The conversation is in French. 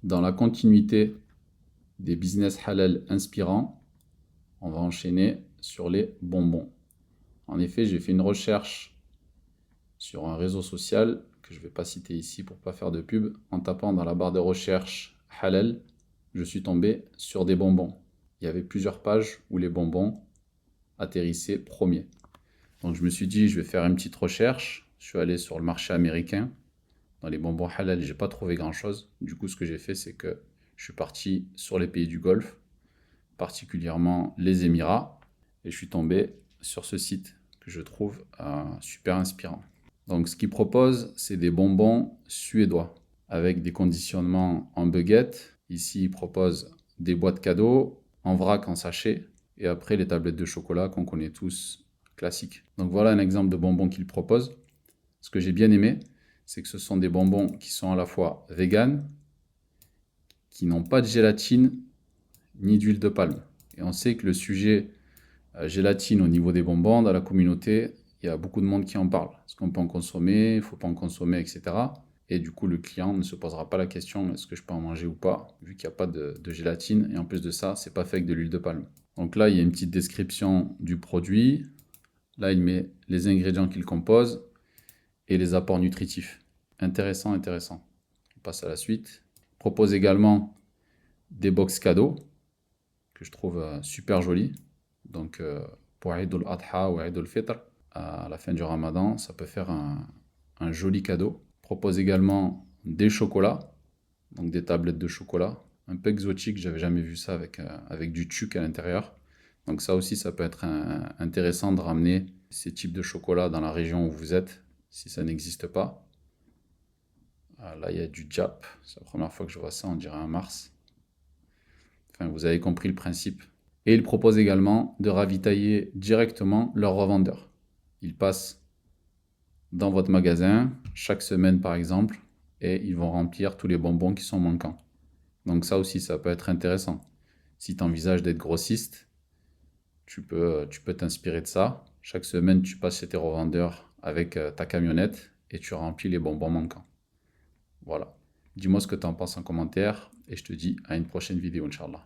Dans la continuité des business halal inspirants, on va enchaîner sur les bonbons. En effet, j'ai fait une recherche sur un réseau social que je ne vais pas citer ici pour ne pas faire de pub. En tapant dans la barre de recherche halal, je suis tombé sur des bonbons. Il y avait plusieurs pages où les bonbons atterrissaient premiers. Donc je me suis dit, je vais faire une petite recherche. Je suis allé sur le marché américain. Dans les bonbons halal, je n'ai pas trouvé grand-chose. Du coup, ce que j'ai fait, c'est que je suis parti sur les pays du Golfe, particulièrement les Émirats, et je suis tombé sur ce site que je trouve super inspirant. Donc ce qu'il propose, c'est des bonbons suédois avec des conditionnements en baguette. Ici, il propose des boîtes cadeaux en vrac, en sachet, et après les tablettes de chocolat qu'on connaît tous, classiques. Donc voilà un exemple de bonbons qu'il propose. Ce que j'ai bien aimé, c'est que ce sont des bonbons qui sont à la fois vegan, qui n'ont pas de gélatine ni d'huile de palme. Et on sait que le sujet gélatine au niveau des bonbons, dans la communauté, il y a beaucoup de monde qui en parle. Est-ce qu'on peut en consommer, il ne faut pas en consommer, etc. Et du coup, le client ne se posera pas la question, est-ce que je peux en manger ou pas, vu qu'il n'y a pas de gélatine. Et en plus de ça, c'est pas fait avec de l'huile de palme. Donc là, il y a une petite description du produit. Là, il met les ingrédients qu'il compose et les apports nutritifs. Intéressant, intéressant. On passe à la suite. Il propose également des box cadeaux que je trouve super jolis. Donc pour Eid al-Adha ou Eid al-Fitr, à la fin du Ramadan, ça peut faire un joli cadeau. Il propose également des chocolats, donc des tablettes de chocolat, un peu exotique, j'avais jamais vu ça avec du tchouk à l'intérieur. Donc ça aussi, ça peut être intéressant de ramener ces types de chocolat dans la région où vous êtes, si ça n'existe pas. Là, il y a du Jap, c'est la première fois que je vois ça, on dirait un Mars. Enfin, vous avez compris le principe. Et ils proposent également de ravitailler directement leurs revendeurs. Ils passent dans votre magasin, chaque semaine par exemple, et ils vont remplir tous les bonbons qui sont manquants. Donc ça aussi, ça peut être intéressant. Si tu envisages d'être grossiste, tu peux t'inspirer de ça. Chaque semaine, tu passes chez tes revendeurs avec ta camionnette et tu remplis les bonbons manquants. Voilà. Dis-moi ce que tu en penses en commentaire et je te dis à une prochaine vidéo, Inch'Allah.